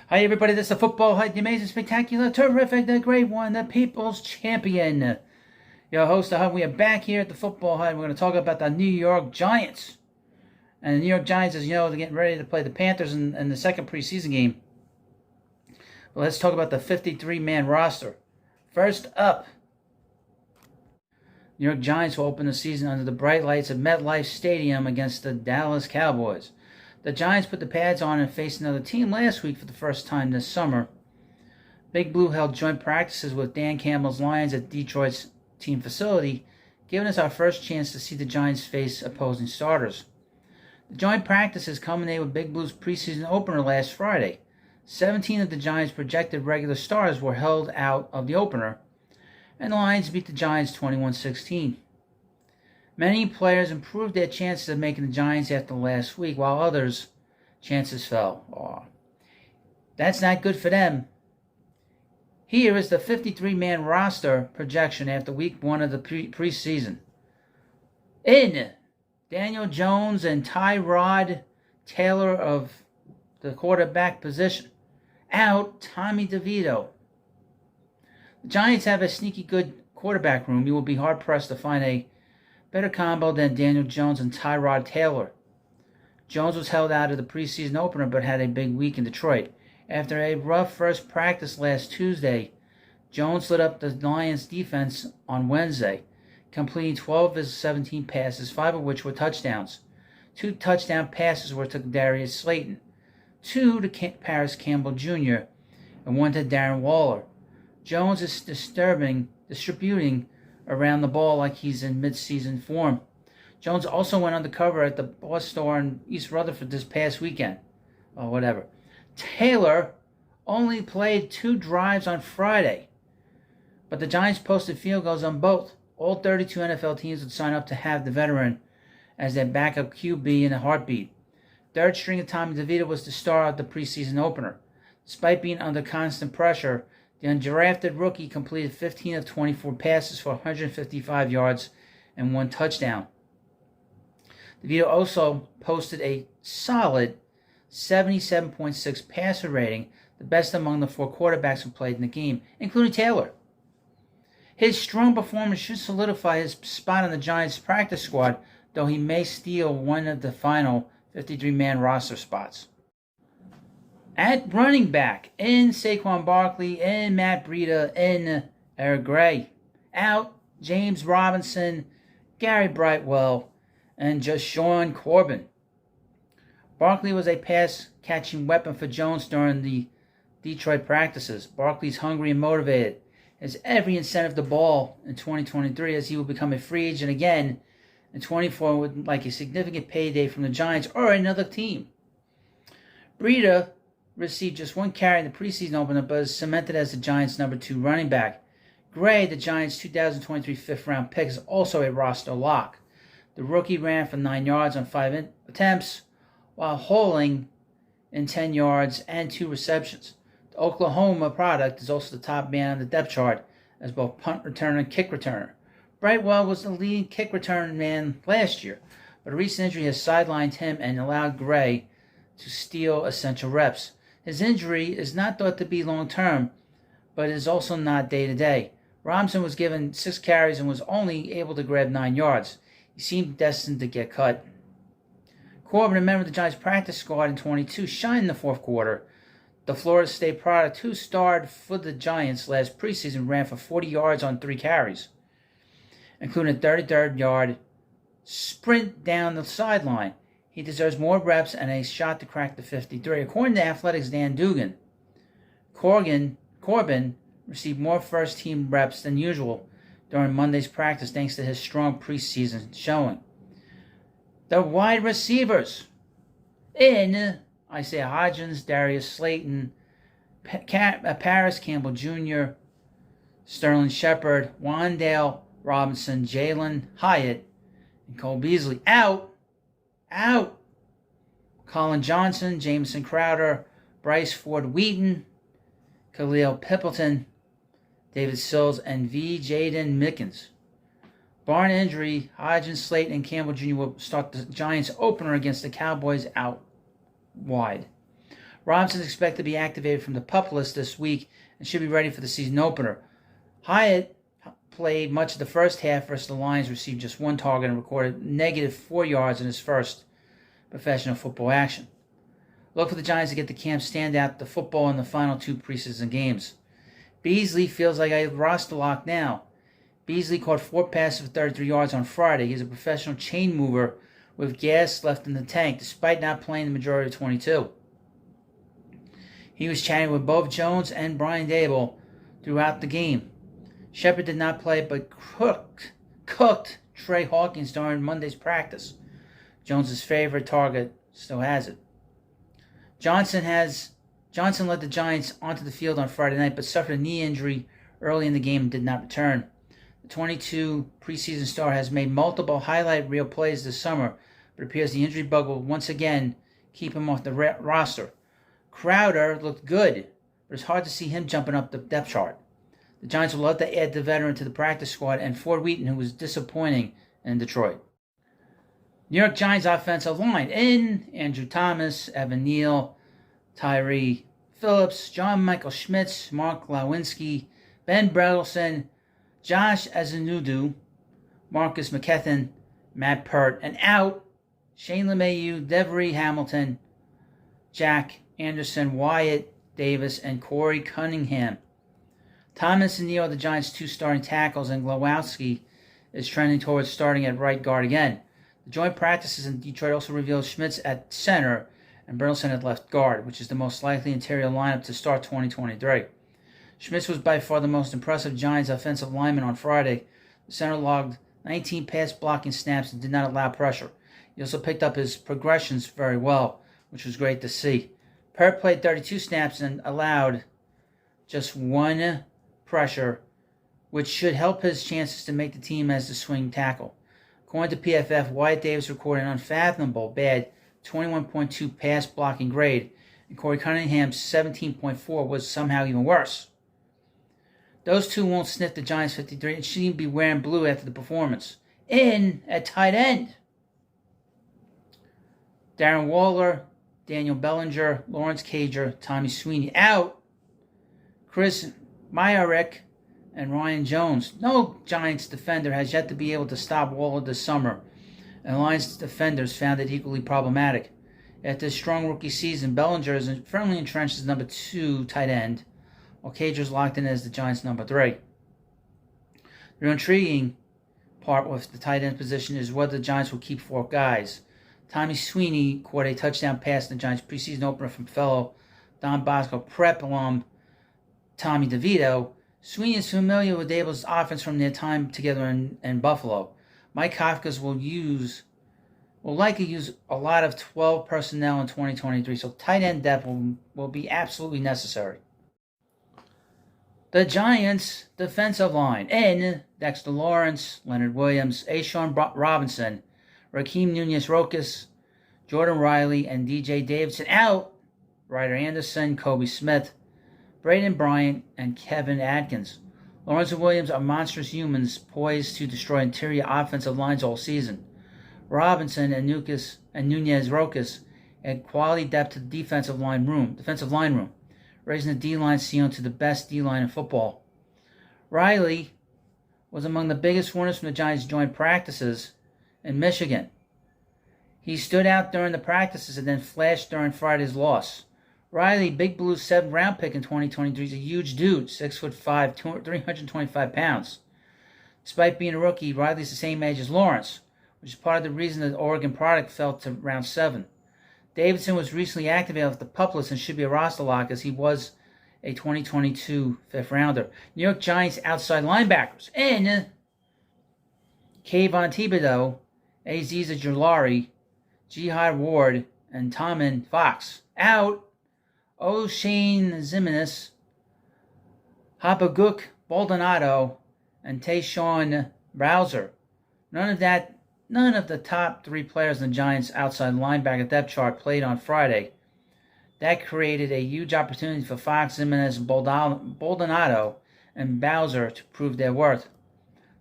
Hi everybody, this is the Football Hut, the amazing, spectacular, terrific, the great one, the people's champion. Your host, the Hut. We are back here at the Football Hut. We're going to talk about the New York Giants. And the New York Giants, as you know, they're getting ready to play the Panthers in the second preseason game. But let's talk about the 53-man roster. First up, New York Giants will open the season under the bright lights of MetLife Stadium against the Dallas Cowboys. The Giants put the pads on and faced another team last week for the first time this summer. Big Blue held joint practices with Dan Campbell's Lions at Detroit's team facility, giving us our first chance to see the Giants face opposing starters. The joint practices culminated with Big Blue's preseason opener last Friday. 17 of the Giants' projected regular starters were held out of the opener, and the Lions beat the Giants 21-16. Many players improved their chances of making the Giants after last week, while others' chances fell. That's not good for them. Here is the 53-man roster projection after week one of the preseason. In Daniel Jones and Tyrod Taylor of the quarterback position. Out, Tommy DeVito. The Giants have a sneaky good quarterback room. You will be hard-pressed to find a better combo than Daniel Jones and Tyrod Taylor. Jones was held out of the preseason opener but had a big week in Detroit. After a rough first practice last Tuesday, Jones lit up the Lions' defense on Wednesday, completing 12 of his 17 passes, 5 of which were touchdowns. 2 touchdown passes were to Darius Slayton, 2 to Paris Campbell Jr., and 1 to Darren Waller. Jones is distributing around the ball like he's in mid-season form. Jones also went undercover at the Boss Store in East Rutherford this past weekend. Taylor only played 2 drives on Friday, but the Giants posted field goals on both. All 32 NFL teams would sign up to have the veteran as their backup QB in a heartbeat. Third string of Tommy DeVito was the star of the preseason opener. Despite being under constant pressure, the undrafted rookie completed 15 of 24 passes for 155 yards and 1 touchdown. DeVito also posted a solid 77.6 passer rating, the best among the 4 quarterbacks who played in the game, including Taylor. His strong performance should solidify his spot on the Giants' practice squad, though he may steal one of the final 53-man roster spots. At running back, in Saquon Barkley, in Matt Breida, in Eric Gray. Out, James Robinson, Gary Brightwell, and just Sean Corbin. Barkley was a pass-catching weapon for Jones during the Detroit practices. Barkley's hungry and motivated. Has every incentive to ball in 2023 as he will become a free agent again in 24 with like a significant payday from the Giants or another team. Breida received just 1 carry in the preseason opener, but is cemented as the Giants' number 2 running back. Gray, the Giants' 2023 fifth-round pick, is also a roster lock. The rookie ran for 9 yards on 5 attempts, while hauling in 10 yards and 2 receptions. The Oklahoma product is also the top man on the depth chart as both punt returner and kick returner. Brightwell was the leading kick return man last year, but a recent injury has sidelined him and allowed Gray to steal essential reps. His injury is not thought to be long-term, but is also not day-to-day. Robinson was given 6 carries and was only able to grab 9 yards. He seemed destined to get cut. Corbin, a member of the Giants practice squad in 22, shined in the fourth quarter. The Florida State product, who starred for the Giants last preseason, ran for 40 yards on 3 carries, including a 33rd-yard sprint down the sideline. He deserves more reps and a shot to crack the 53. According to Athletics' Dan Dugan, Corbin received more first-team reps than usual during Monday's practice thanks to his strong preseason showing. The wide receivers. In Isaiah Hodgins, Darius Slayton, Paris Campbell Jr., Sterling Shepard, Wan'Dale Robinson, Jalin Hyatt, and Cole Beasley. Out. Colin Johnson, Jamison Crowder, Bryce Ford Wheaton, Khalil Pippleton, David Sills, and V. Jaden Mickens. Barring injury, Hodgins, Slayton, and Campbell Jr. will start the Giants opener against the Cowboys out wide. Robinson is expected to be activated from the PUP list this week and should be ready for the season opener. Hyatt played much of the first half versus the Lions, received just one target and recorded -4 yards in his first professional football action. Look for the Giants to get the camp standout the football in the final 2 preseason games. Beasley feels like a roster lock now. Beasley caught 4 passes for 33 yards on Friday. He's a professional chain mover with gas left in the tank, despite not playing the majority of 22. He was chatting with both Jones and Brian Dable throughout the game. Shepard did not play, but cooked Trey Hawkins during Monday's practice. Jones' favorite target still has it. Johnson led the Giants onto the field on Friday night, but suffered a knee injury early in the game and did not return. The 22 preseason star has made multiple highlight reel plays this summer, but it appears the injury bug will once again keep him off the roster. Crowder looked good, but it's hard to see him jumping up the depth chart. The Giants will love to add the veteran to the practice squad and Ford Wheaton, who was disappointing in Detroit. New York Giants offensive line in Andrew Thomas, Evan Neal, Tyree Phillips, John Michael Schmitz, Mark Lewinsky, Ben Bredelson, Josh Azunudu, Marcus McKethan, Matt Pert, and out Shane LeMahieu, Devery Hamilton, Jack Anderson, Wyatt Davis, and Corey Cunningham. Thomas and Neal are the Giants' 2 starting tackles, and Glowowski is trending towards starting at right guard again. The joint practices in Detroit also revealed Schmitz at center and Bredelson at left guard, which is the most likely interior lineup to start 2023. Schmitz was by far the most impressive Giants offensive lineman on Friday. The center logged 19 pass blocking snaps and did not allow pressure. He also picked up his progressions very well, which was great to see. Pert played 32 snaps and allowed just 1 pressure, which should help his chances to make the team as the swing tackle. According to PFF, Wyatt Davis recorded an unfathomable bad 21.2 pass blocking grade, and Corey Cunningham's 17.4 was somehow even worse. Those 2 won't sniff the Giants 53 and shouldn't be wearing blue after the performance. In at tight end, Darren Waller, Daniel Bellinger, Lawrence Cager, Tommy Sweeney. Out, Chris Myarick and Ryan Jones. No Giants defender has yet to be able to stop Waller this summer, and Lions defenders found it equally problematic. After a strong rookie season, Bellinger is firmly entrenched as number 2 tight end, while Cager is locked in as the Giants' number 3. The intriguing part with the tight end position is whether the Giants will keep 4 guys. Tommy Sweeney caught a touchdown pass in the Giants' preseason opener from fellow Don Bosco Prep alum Tommy DeVito. Sweeney is familiar with Dable's offense from their time together in Buffalo. Mike Kafka's will likely use a lot of 12 personnel in 2023, so tight end depth will be absolutely necessary. The Giants' defensive line in Dexter Lawrence, Leonard Williams, Ashawn Robinson, Raheem Nunez-Rokas, Jordan Riley, and DJ Davidson. Out, Ryder Anderson, Kobe Smith, Braden Bryant, and Kevin Atkins. Lawrence and Williams are monstrous humans poised to destroy interior offensive lines all season. Robinson and Nunez-Rokas add quality depth to the defensive line room, raising the D-line ceiling to the best D-line in football. Riley was among the biggest winners from the Giants' joint practices in Michigan. He stood out during the practices and then flashed during Friday's loss. Riley, Big Blue's 7th round pick in 2023, is a huge dude, 6'5", 325 pounds. Despite being a rookie, Riley's the same age as Lawrence, which is part of the reason that Oregon product fell to round 7. Davidson was recently activated off the PUP list and should be a roster lock as he was a 2022 5th rounder. New York Giants outside linebackers in Kayvon Thibodeau, Aziza Jalari, Jihad Ward, and Tommen Fox. Out, O'Shane Zimenez, Habaguk Baldonado, and Tayshawn Browser. None of the top 3 players in the Giants' outside linebacker depth chart played on Friday. That created a huge opportunity for Fox, Zimenez, Baldonado, and Bowser to prove their worth.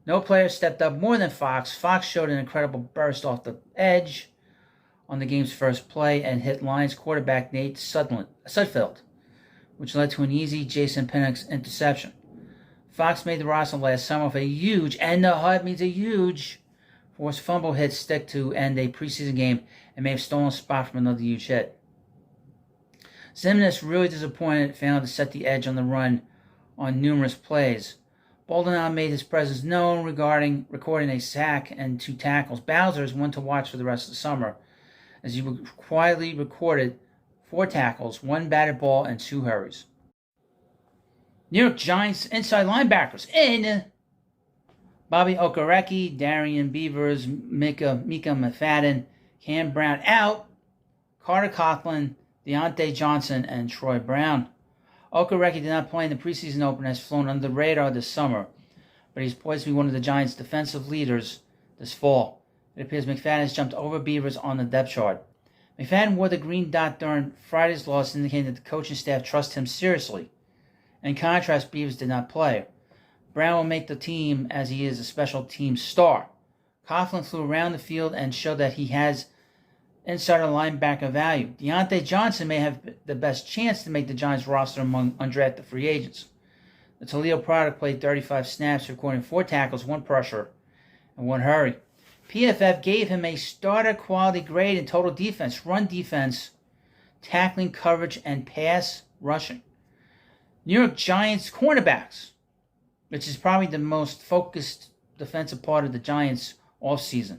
No player stepped up more than Fox. Fox showed an incredible burst off the edge, on the game's first play and hit Lions quarterback Nate Sudfeld, which led to an easy Jason Pinnock's interception. Fox made the roster last summer with a huge, and the HUD means a huge, forced fumble hit stick to end a preseason game and may have stolen a spot from another huge hit. Zimnis, really disappointed, failed to set the edge on the run on numerous plays. Baldwin made his presence known regarding recording a sack and 2 tackles. Bowser is one to watch for the rest of the summer, as he quietly recorded 4 tackles, 1 batted ball, and 2 hurries. New York Giants inside linebackers in Bobby Okereke, Darian Beavers, Mika McFadden, Cam Brown out, Carter Coughlin, Deonte Johnson, and Troy Brown. Okereke did not play in the preseason opener, has flown under the radar this summer, but he's poised to be one of the Giants' defensive leaders this fall. It appears McFadden has jumped over Beavers on the depth chart. McFadden wore the green dot during Friday's loss, indicating that the coaching staff trusts him seriously. In contrast, Beavers did not play. Brown will make the team as he is a special team star. Coughlin flew around the field and showed that he has insider linebacker value. Deonte Johnson may have the best chance to make the Giants roster among undrafted free agents. The Toledo product played 35 snaps, recording 4 tackles, 1 pressure, and 1 hurry. PFF gave him a starter quality grade in total defense, run defense, tackling, coverage, and pass rushing. New York Giants cornerbacks, which is probably the most focused defensive part of the Giants offseason.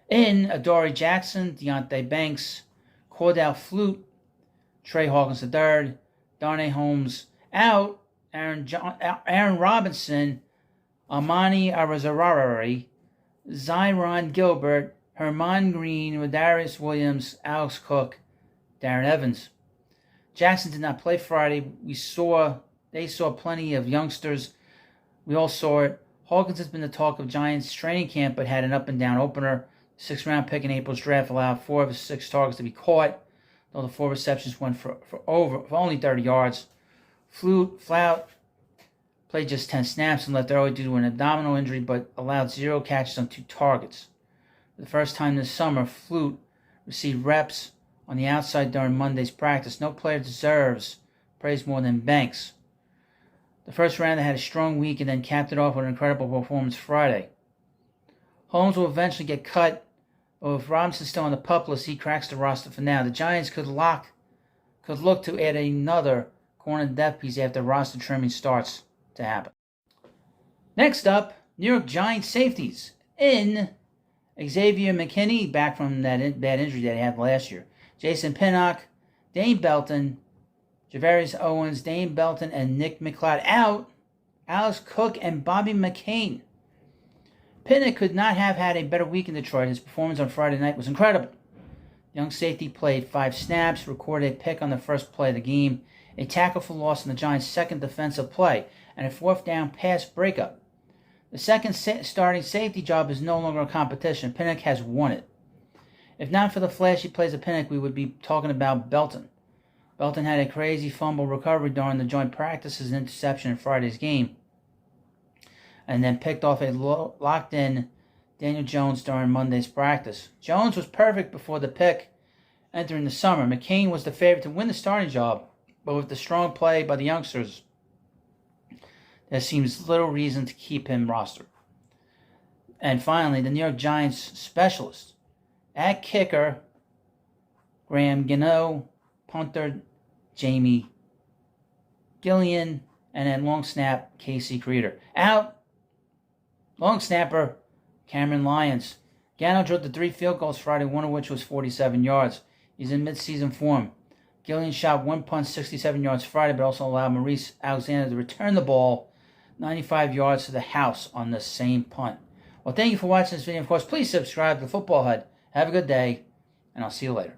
In Adoree Jackson, Deonte Banks, Cordell Flute, Trey Hawkins III, Darnay Holmes out, Aaron Robinson, Amani Arazarari, Zyron Gilbert, Herman Green, Rodarius Williams, Alex Cook, Darren Evans. Jackson did not play Friday. They saw plenty of youngsters. We all saw it. Hawkins has been the talk of Giants training camp, but had an up-and-down opener. 6th-round pick in April's draft allowed 4 of his 6 targets to be caught, though the 4 receptions went for only 30 yards. Flout played just 10 snaps and left early due to an abdominal injury, but allowed 0 catches on 2 targets. For the first time this summer, Flute received reps on the outside during Monday's practice. No player deserves praise more than Banks. The first rounder had a strong week and then capped it off with an incredible performance Friday. Holmes will eventually get cut, but with Robinson still on the PUP list, he cracks the roster for now. The Giants could look to add another corner depth piece after roster trimming starts to happen. Next up, New York Giants safeties. In Xavier McKinney, back from that bad injury that he had last year. Jason Pinnock, Dane Belton, Javarius Owens, Dane Belton, and Nick McLeod out. Alex Cook and Bobby McCain. Pinnock could not have had a better week in Detroit. His performance on Friday night was incredible. Young safety played 5 snaps, recorded a pick on the first play of the game, a tackle for loss on the Giants' second defensive play, and a 4th down pass breakup. The second starting safety job is no longer a competition. Pinnock has won it. If not for the flashy plays of Pinnock, we would be talking about Belton. Belton had a crazy fumble recovery during the joint practices and interception in Friday's game, and then picked off a locked-in Daniel Jones during Monday's practice. Jones was perfect before the pick entering the summer. McCain was the favorite to win the starting job, but with the strong play by the youngsters, there seems little reason to keep him rostered. And finally, the New York Giants specialist. At kicker, Graham Gano, punter, Jamie Gillian, and at long snap, Casey Creeder. Out, long snapper, Cameron Lyons. Gano drilled the 3 field goals Friday, one of which was 47 yards. He's in midseason form. Gillian shot 1 punt, 67 yards Friday, but also allowed Maurice Alexander to return the ball 95 yards to the house on the same punt. Well, thank you for watching this video. Of course, please subscribe to Football HUD. Have a good day, and I'll see you later.